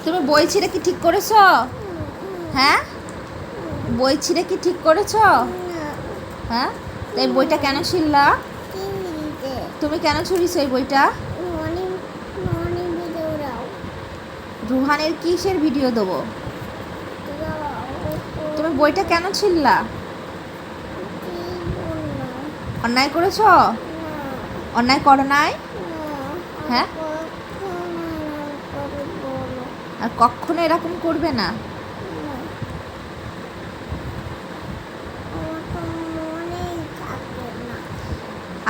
তুমি বই ছিঁড়ে কি ঠিক করেছো? হ্যাঁ, বই ছিঁড়ে কি ঠিক করেছো? হ্যাঁ, তো এই বইটা কেন ছিঁড়লা? তুমি কেন ছুড়িছো এই বইটা? রুহানের কিসের ভিডিও দেবো? তুমি বইটা কেন ছিঁড়লা? অন্যায় করেছো? অন্যায় করো নাই? হ্যাঁ, আর কখনো এরকম করবে না।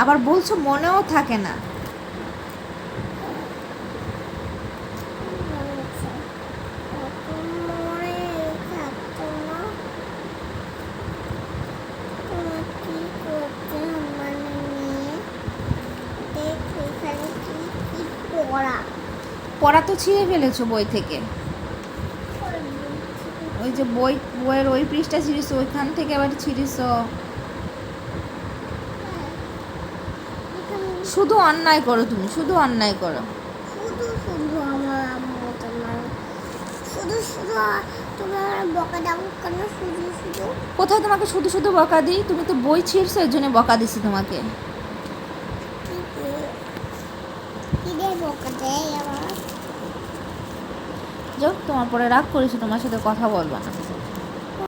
আবার বলছো মনেও থাকে না। পড়া তো ছিঁড়ে ফেলেছো বই থেকে। ওই যে বইয়ের ওই পৃষ্ঠা ছিঁড়েছো, ওইখান থেকে আবার ছিঁড়েছো। শুধু অন্যায় করো, তুমি শুধু অন্যায় করো। শুধু শুধু আমার আম্মু তোমার শুধু শুধু তুমি আমার বকা দাও কেন? শুধু শুধু কোথায় তোমাকে শুধু শুধু বকা দিই? তুমি তো বই ছিঁড়ছো, এর জন্য বকা দিছি তোমাকে। কি দিয়ে বকা দেয় আমার? যাও, তোমার পরে রাগ করেছি, তোমার সাথে কথা বলবো না।